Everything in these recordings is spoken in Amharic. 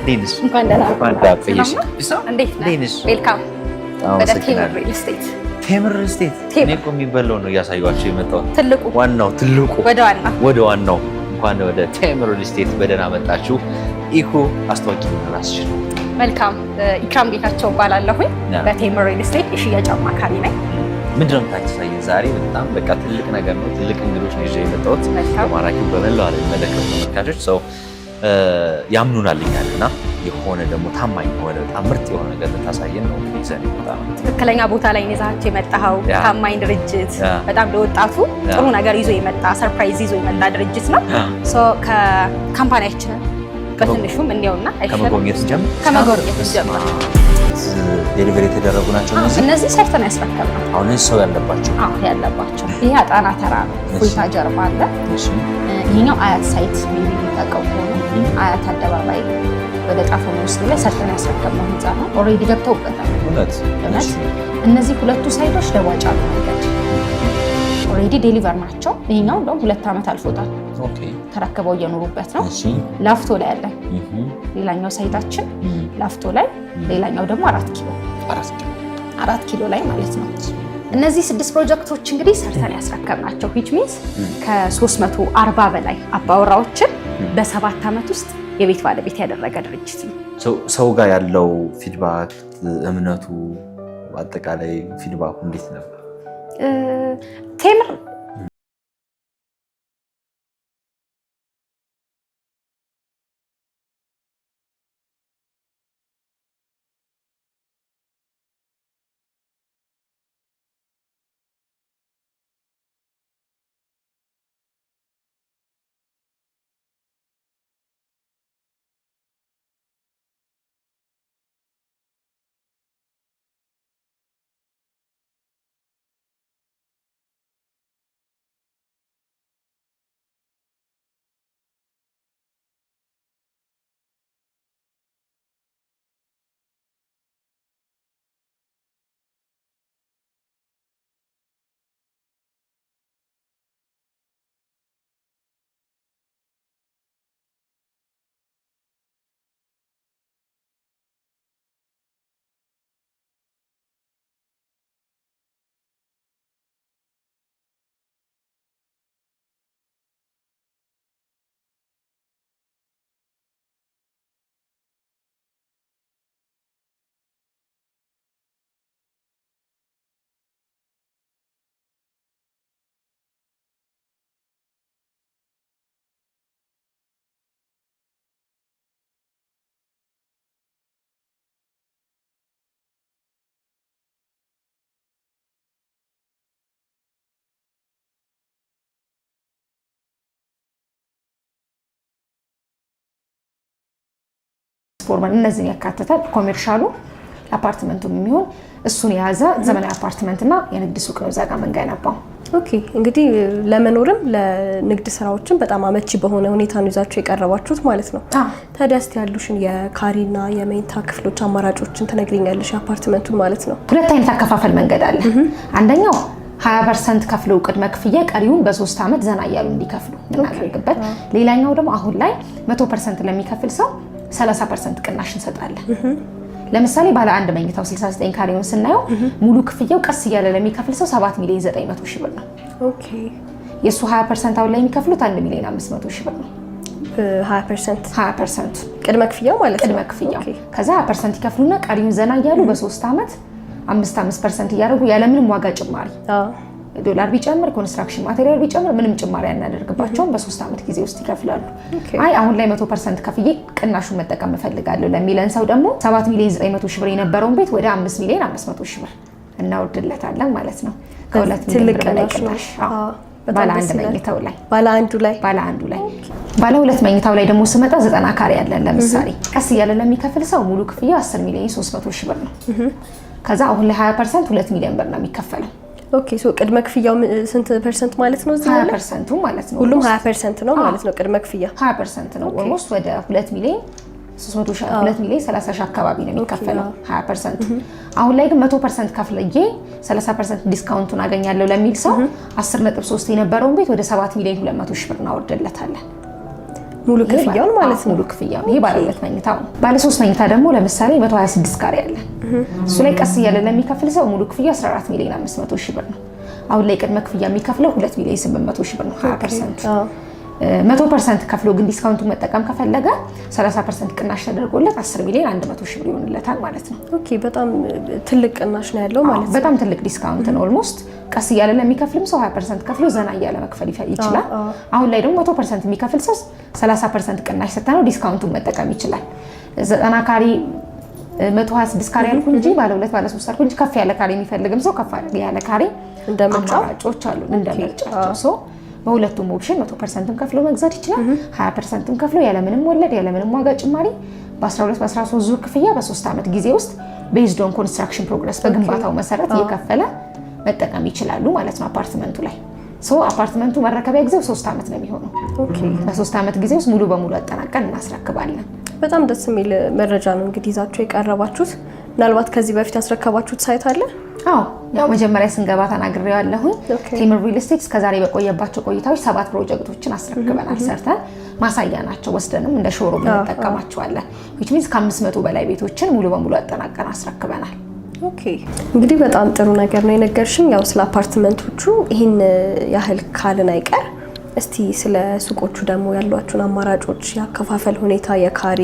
ዲንስ እንኳን ደህና ቆየሽ። እንዴት ነህ? ዌልካም ወደ ቴምር ሪል ስቴት። ቴምር ሪል ስቴት እኔ እኮ የሚበላው ነው እያሳዩዋቸው የመጣሁት። ትልቁ ወደ ዋናው እንኳን ወደ ቴምር ሪል ስቴት በደህና መጣችሁ። ኢኩ አስተዋቂና ራስሽ። መልካም ኢክራም ጌታቸው እባላለሁኝ። በቴምር ሪል ስቴት የሽያጭ አማካሪ ነኝ። ምንድነው ታሳየን ዛሬ? በጣም በቃ ትልቅ ነገር ነው። ትልቅ እንግዶች ነው ይዤ የመጣሁት። በማራኪው በመላው ዓለም መለከቱ ተመልካቾች ሰው ያምኑናል እኛልና የሆነ ደግሞ ታማኝ የሆነ በጣም ምርጥ የሆነ ነገር ልታሳየን ነው ይዘን የመጣነው። ትክክለኛ ቦታ ላይ ይዛችሁ የመጣኸው ታማኝ ድርጅት፣ በጣም ለወጣቱ ጥሩ ነገር ይዞ የመጣ ሰርፕራይዝ ይዞ የመጣ ድርጅት ነው። ከካምፓኒያችንን በትንሹም እንየውና ከመጎብኘት ጀምር ዴሊቨሪ የተደረጉ ናቸው እነዚህ ሰርተን ያስረከብነው። አሁን ሰው ያለባቸው ይሄ አጣና ተራ ፎይታ ጀርባ አለ። ይሄኛው አያት ሳይት ሜቢ ታቀው ሆኖ አያት አደባባይ ወደ ጣፎ ውስጥ ላይ ሰርተን ያስረከብነው ህንጻ ነው። ኦሬዲ ገብተውበታል። እነዚህ ሁለቱ ሳይቶች ለዋጫ መንገድ ኦሬዲ ዴሊቨር ናቸው። ይሄኛው እንደውም 2 ዓመት አልፎታል። ተረከበው እየኖሩበት ነው። ላፍቶ ላይ አለ ሌላኛው ሳይታችን ላፍቶ ላይ፣ ሌላኛው ደግሞ 4 ኪሎ ላይ ማለት ነው። እነዚህ 6 ፕሮጀክቶች እንግዲህ ሰርተን ያስረከብናቸው which means ከ340 በላይ አባወራዎችን በ7 ዓመት ውስጥ የቤት ባለቤት ያደረገ ድርጅት ነው። ሰው ጋር ያለው ፊድባክ፣ እምነቱ፣ አጠቃላይ ፊድባኩ እንዴት ነበር? ቴምር ፎርማል እነዚህን ያካተታል። ኮሜርሻሉ አፓርትመንቱም የሚሆን እሱን የያዘ ዘመናዊ አፓርትመንትና የንግድ ሱቅ ነው እዛ ጋር የምንገነባው። ኦኬ እንግዲህ ለመኖርም ለንግድ ስራዎችም በጣም አመቺ በሆነ ሁኔታ ነው ይዛችሁ የቀረባችሁት ማለት ነው። ታዲያ እስቲ ያሉሽን የካሬና የመኝታ ክፍሎች አማራጮችን ትነግሪኛለሽ? አፓርትመንቱን ማለት ነው። 2 አይነት አከፋፈል መንገድ አለ። አንደኛው 20% ከፍለው ቅድመ ክፍያ ቀሪውን በ3 ዓመት ዘና እያሉ እንዲከፍሉ እናደርግበት። ሌላኛው ደግሞ አሁን ላይ 100% ለሚከፍል ሰው 30% ቅናሽ እንሰጣለን። ለምሳሌ ባለ አንድ መኝታው 69 ካሬውን ስናየው ሙሉ ክፍያው ቀስ እያለ ለሚከፍል ሰው 7,900,000 ብር ነው። ኦኬ የሱ 20% አሁን ላይ የሚከፍሉት 1,500,000 ብር ነው። 20% ቅድመ ክፍያው ማለት ነው። ቅድመ ክፍያው ከዛ 20% ይከፍሉና ቀሪውን ዘና እያሉ በ3 ዓመት 5% እያደረጉ ያለምንም ዋጋ ጭማሪ ዶላር ቢጨምር ኮንስትራክሽን ማቴሪያል ቢጨምር ምንም ጭማሪ ያናደርግባቸውም በ3 ዓመት ጊዜ ውስጥ ይከፍላሉ። አይ አሁን ላይ 100% ከፍዬ ቅናሹን መጠቀም እፈልጋለሁ ለሚለን ሰው ደግሞ 7,900,000 ብር የነበረውን ቤት ወደ 5,500,000 ብር እናወርድለታለን ማለት ነው። ከሁለት ትልቅ ቅናሽ ባለ አንድ መኝታው ላይ ባለ አንዱ ላይ ባለ ሁለት መኝታው ላይ ደግሞ ስመጣ 90 ካሬ ያለን ለምሳሌ ቀስ እያለ ለሚከፍል ሰው ሙሉ ክፍያው 10,300,000 ብር ነው። ከዛ አሁን ላይ 20% 2 ሚሊዮን ብር ነው የሚከፈለው። ኦኬ ሶ ቅድመ ክፍያው ስንት ፐርሰንት ማለት ነው? እዚህ 20% ማለት ነው። ሁሉም 20% ነው ማለት ነው። ቅድመ ክፍያ 20% ነው። ኦልሞስት ወደ 2 ሚሊዮን 330 ሺህ አካባቢ ነው የሚከፈለው 20%። አሁን ላይ ግን 100% ከፍለዬ 30% ዲስካውንቱን አገኛለሁ ለሚል ሰው 10.3 የነበረውን ቤት ወደ 7,200,000 ብር እናወርድለታለን። ሙሉ ክፍያውን ማለት ነው። ሙሉ ክፍያው ይሄ ባለ 2 መኝታው ነው። ባለ 3 መኝታ ደግሞ ለምሳሌ 126 ካሬ አለ። እሱ ላይ ቀስ እያለ ለሚከፍል ሰው ሙሉ ክፍያው 14 ሚሊዮን 500 ሺህ ብር ነው። አሁን ላይ ቅድመ ክፍያ የሚከፍለው 2 ሚሊዮን 800 ሺህ ብር ነው 20%። 100% ከፍሎ ግን ዲስካውንቱን መጠቀም ከፈለገ 30% ቅናሽ ተደርጎለት 10 ሚሊዮን 100 ሺህ ብር ይሆንለታል ማለት ነው። ኦኬ በጣም ትልቅ ቅናሽ ነው ያለው ማለት ነው። በጣም ትልቅ ዲስካውንት ነው። ኦልሞስት ቀስ እያለ ለሚከፍልም ሰው 20% ከፍሎ ዘና እያለ መክፈል ይችላል። አሁን ላይ ደግሞ 100% የሚከፍል ሰው 30% ቅናሽ ሰጥተነው ዲስካውንቱን መጠቀም ይችላል። 90 ካሬ 126 ካሬ ያልኩ እንጂ ባለ 2 ባለ 3 አልኩ እንጂ ከፍ ያለ ካሬ የሚፈልግም ሰው ከፍ ያለ ካሬ አማራጮች አሉ እንደምርጫቸው። ሶ በሁለቱም ኦፕሽን 100%ም ከፍሎ መግዛት ይችላል። 20%ም ከፍሎ ያለምንም ወለድ ያለምንም ዋጋ ጭማሪ በ12 በ13 ዙር ክፍያ በ3 ዓመት ጊዜ ውስጥ ቤዝድ ኦን ኮንስትራክሽን ፕሮግረስ በግንባታው መሰረት እየከፈለ መጠቀም ይችላሉ ማለት ነው አፓርትመንቱ ላይ። ሶ አፓርትመንቱ መረከቢያ ጊዜው 3 ዓመት ነው የሚሆነው። ኦኬ በ3 ዓመት ጊዜ ውስጥ ሙሉ በሙሉ አጠናቀን እናስረክባለን። በጣም ደስ የሚል መረጃ ነው እንግዲህ ይዛችሁ የቀረባችሁት። ምናልባት ከዚህ በፊት ያስረከባችሁት ሳይት አለ? አዎ ያው መጀመሪያ ስንገባ ተናግሬዋለሁ። ቴምር ሪል ስቴት እስከዛሬ በቆየባቸው ቆይታዎች 7 ፕሮጀክቶችን አስረክበናል። ሰርተን ማሳያ ናቸው። ወስደንም እንደ ሾሩም እንጠቀማቸዋለን። which means ከ500 በላይ ቤቶችን ሙሉ በሙሉ አጠናቀን አስረክበናል። ኦኬ እንግዲህ በጣም ጥሩ ነገር ነው የነገርሽኝ። ያው ስለ አፓርትመንቶቹ ይህን ያህል ካልን አይቀር እስቲ ስለ ሱቆቹ ደግሞ ያሏቸውን አማራጮች፣ ያከፋፈል ሁኔታ፣ የካሬ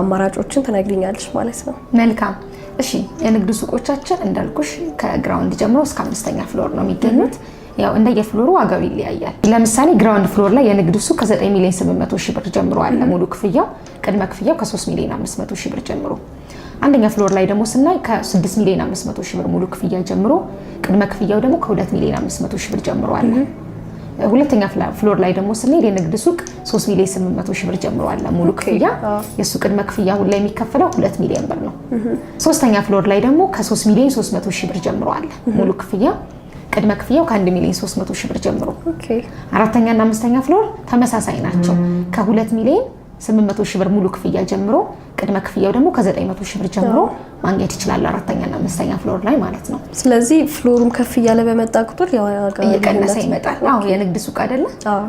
አማራጮችን ትነግሪኛለሽ ማለት ነው? መልካም እሺ። የንግድ ሱቆቻችን እንዳልኩሽ ከግራውንድ ጀምሮ እስከ 5ኛ ፍሎር ነው የሚገኙት። ያው እንደየፍሎሩ ዋጋው ይለያያል። ለምሳሌ ግራውንድ ፍሎር ላይ የንግድ ሱቅ ከ9 ሚሊዮን 800 ሺህ ብር ጀምሮ አለ ሙሉ ክፍያው። ቅድመ ክፍያው ከ3 ሚሊዮን 500 ሺህ ብር ጀምሮ። አንደኛ ፍሎር ላይ ደግሞ ስናይ ከ6 ሚሊዮን 500 ሺህ ብር ሙሉ ክፍያ ጀምሮ፣ ቅድመ ክፍያው ደግሞ ከ2 ሚሊዮን 500 ሺህ ብር ጀምሮ አለ። ሁለተኛ ፍሎር ላይ ደግሞ ስንሄድ የንግድ ሱቅ 3 ሚሊዮን 800 ሺህ ብር ጀምሮ አለ ሙሉ ክፍያ። የሱ ቅድመ ክፍያ አሁን ላይ የሚከፈለው 2 ሚሊዮን ብር ነው። ሶስተኛ ፍሎር ላይ ደግሞ ከ3 ሚሊዮን 300 ሺህ ብር ጀምሮ አለ ሙሉ ክፍያ። ቅድመ ክፍያው ከ1 ሚሊዮን 300 ሺህ ብር ጀምሮ። አራተኛ እና አምስተኛ ፍሎር ተመሳሳይ ናቸው። ከ2 ሚሊዮን 800 ሺህ ብር ሙሉ ክፍያ ጀምሮ፣ ቅድመ ክፍያው ደግሞ ከ900 ሺህ ብር ጀምሮ ማግኘት ይችላል አራተኛ እና አምስተኛ ፍሎር ላይ ማለት ነው። ስለዚህ ፍሎሩም ከፍ እያለ በመጣ ቁጥር ያው እየቀነሰ ይመጣል። አዎ የንግድ ሱቅ አይደለ?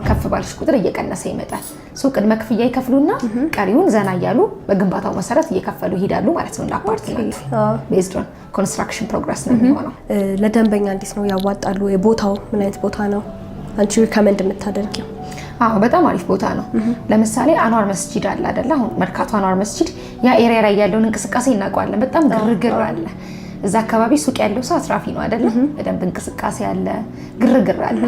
ከፍ ባልሽ ቁጥር እየቀነሰ ይመጣል። ሱቅ ቅድመ ክፍያ ይከፍሉና ቀሪውን ዘና እያሉ በግንባታው መሰረት እየከፈሉ ይሄዳሉ ማለት ነው። ለአፓርትመንት ቤዝድ ኦን ኮንስትራክሽን ፕሮግረስ ነው የሚሆነው። ለደንበኛ እንዴት ነው ያዋጣሉ? የቦታው ምን አይነት ቦታ ነው አንቺ ሪከመንድ የምታደርጊው? አዎ በጣም አሪፍ ቦታ ነው። ለምሳሌ አንዋር መስጂድ አለ አይደል? አሁን መርካቶ አንዋር መስጂድ ያ ኤሪያ ላይ ያለውን እንቅስቃሴ እናውቀዋለን። በጣም ግርግር አለ። እዛ አካባቢ ሱቅ ያለው ሰው አትራፊ ነው አይደል? በደንብ እንቅስቃሴ አለ፣ ግርግር አለ።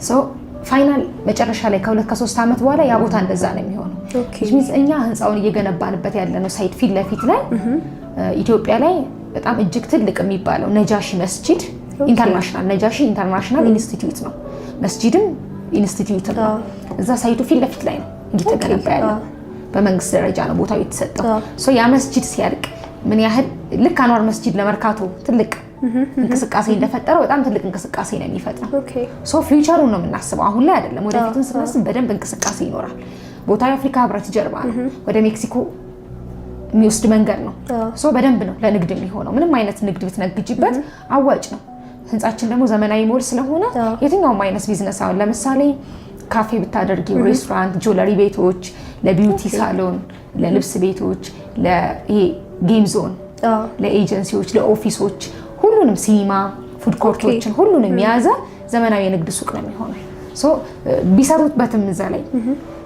ሶ ፋይናል መጨረሻ ላይ ከ2 ከ3 ዓመት በኋላ ያ ቦታ እንደዛ ነው የሚሆነው። እኛ ህንፃውን እየገነባንበት ያለነው ሳይት ፊት ለፊት ላይ ኢትዮጵያ ላይ በጣም እጅግ ትልቅ የሚባለው ነጃሺ መስጂድ ኢንተርናሽናል፣ ነጃሺ ኢንተርናሽናል ኢንስቲትዩት ነው። መስጂድም ኢንስቲትዩት ነው። እዛ ሳይቱ ፊት ለፊት ላይ ነው እየተገነባ ያለው። በመንግስት ደረጃ ነው ቦታው የተሰጠው። ሶ ያ መስጂድ ሲያልቅ ምን ያህል ልክ አንዋር መስጂድ ለመርካቶ ትልቅ እንቅስቃሴ እንደፈጠረው በጣም ትልቅ እንቅስቃሴ ነው የሚፈጥረው። ሶ ፊውቸሩን ነው የምናስበው፣ አሁን ላይ አይደለም። ወደፊቱን ስናስብ በደንብ እንቅስቃሴ ይኖራል። ቦታው የአፍሪካ ህብረት ጀርባ ነው፣ ወደ ሜክሲኮ የሚወስድ መንገድ ነው። ሶ በደንብ ነው ለንግድ የሚሆነው። ምንም አይነት ንግድ ብትነግጅበት አዋጭ ነው። ህንጻችን ደግሞ ዘመናዊ ሞል ስለሆነ የትኛውም አይነት ቢዝነስ አሁን ለምሳሌ ካፌ ብታደርጊ፣ ሬስቶራንት፣ ጆለሪ ቤቶች፣ ለቢዩቲ ሳሎን፣ ለልብስ ቤቶች፣ ለጌም ዞን፣ ለኤጀንሲዎች፣ ለኦፊሶች፣ ሁሉንም ሲኒማ፣ ፉድ ኮርቶችን ሁሉንም የያዘ ዘመናዊ የንግድ ሱቅ ነው የሚሆነው። ሶ ቢሰሩበትም እዛ ላይ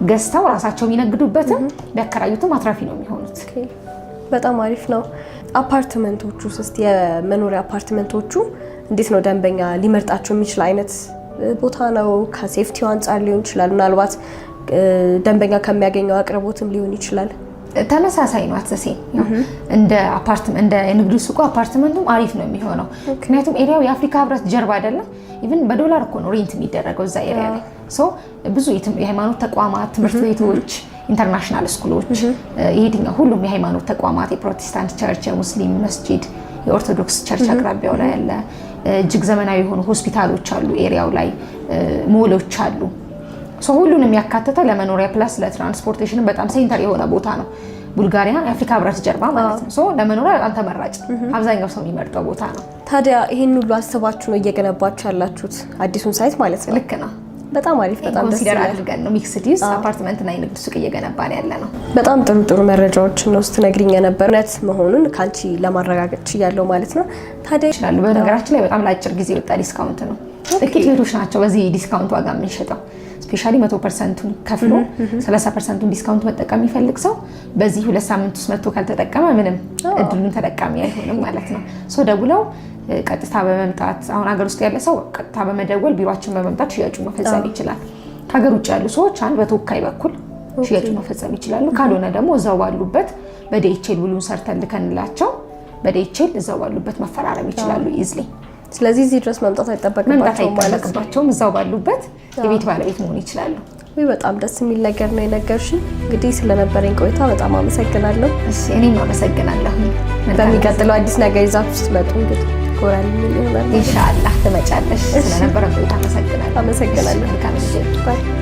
ገዝተው ራሳቸው የሚነግዱበትም ቢያከራዩትም አትራፊ ነው የሚሆኑት። በጣም አሪፍ ነው። አፓርትመንቶቹ ውስጥ የመኖሪያ አፓርትመንቶቹ እንዴት ነው ደንበኛ ሊመርጣቸው የሚችል አይነት ቦታ ነው? ከሴፍቲው አንጻር ሊሆን ይችላል፣ ምናልባት ደንበኛ ከሚያገኘው አቅርቦትም ሊሆን ይችላል። ተመሳሳይ ነው። አትሰሴ እንደ አፓርትመንት እንደ የንግዱ ሱቁ አፓርትመንቱም አሪፍ ነው የሚሆነው። ምክንያቱም ኤሪያው የአፍሪካ ህብረት ጀርባ አይደለም። ኢቭን በዶላር እኮ ነው ሬንት የሚደረገው እዛ ኤሪያ ላይ። ሶ ብዙ የሃይማኖት ተቋማት፣ ትምህርት ቤቶች፣ ኢንተርናሽናል ስኩሎች፣ የሄድኛው ሁሉም የሃይማኖት ተቋማት፣ የፕሮቴስታንት ቸርች፣ የሙስሊም መስጂድ፣ የኦርቶዶክስ ቸርች አቅራቢያው ላይ ያለ እጅግ ዘመናዊ የሆኑ ሆስፒታሎች አሉ ኤሪያው ላይ፣ ሞሎች አሉ። ሶ ሁሉንም ያካተተ ለመኖሪያ ፕላስ ለትራንስፖርቴሽን በጣም ሴንተር የሆነ ቦታ ነው። ቡልጋሪያ የአፍሪካ ህብረት ጀርባ ማለት ነው። ሶ ለመኖሪያ በጣም ተመራጭ አብዛኛው ሰው የሚመርጠው ቦታ ነው። ታዲያ ይሄን ሁሉ አስባችሁ ነው እየገነባችሁ ያላችሁት አዲሱን ሳይት ማለት ነው? ልክ ነው። በጣም አሪፍ በጣም ደስ ይላል አድርገን ነው ሚክስድ ዩዝ አፓርትመንት እና የንግድ ሱቅ እየገነባን ያለ ነው። በጣም ጥሩ መረጃዎችን ነው ስትነግሪኝ የነበረው እውነት መሆኑን ካንቺ ለማረጋገጥ ችያለሁ ማለት ነው። ታዲያ ይችላል በነገራችን ላይ በጣም ለአጭር ጊዜ የወጣ ዲስካውንት ነው። ጥቂት ቤቶች ናቸው በዚህ ዲስካውንት ዋጋ የምንሸጠው። ስፔሻሊ 100%ን ከፍሎ 30%ን ዲስካውንት መጠቀም የሚፈልግ ሰው በዚህ 2 ሳምንት ውስጥ መጥቶ ካልተጠቀመ ምንም እድሉን ተጠቃሚ አይሆንም ማለት ነው። ሶ ደውለው ቀጥታ በመምጣት አሁን ሀገር ውስጥ ያለ ሰው ቀጥታ በመደወል ቢሮአችን በመምጣት ሽያጩ መፈጸም ይችላል። ከሀገር ውጭ ያሉ ሰዎች በተወካይ በኩል ሽያጩ መፈጸም ይችላሉ። ካልሆነ ደግሞ እዛው ባሉበት በዲኤችኤል ውሉን ሰርተን ልከንላቸው በዲኤችኤል እዛው ባሉበት መፈራረም ይችላሉ ኢዝሊ። ስለዚህ እዚህ ድረስ መምጣት አይጠበቅባቸውም ማለት ነው። እዛው ባሉበት የቤት ባለቤት መሆን ይችላሉ። በጣም ደስ የሚል ነገር ነው የነገርሽኝ። እንግዲህ ስለነበረኝ ቆይታ በጣም አመሰግናለሁ። እሺ እኔም አመሰግናለሁ። በሚቀጥለው አዲስ ነገር ይዛችሁ ስትመጡ እንግዲህ ኮራል ምን ይሆናል ኢንሻአላህ ትመጫለሽ። ስለነበረ ቆይታ አመሰግናለሁ። መልካም ጊዜ።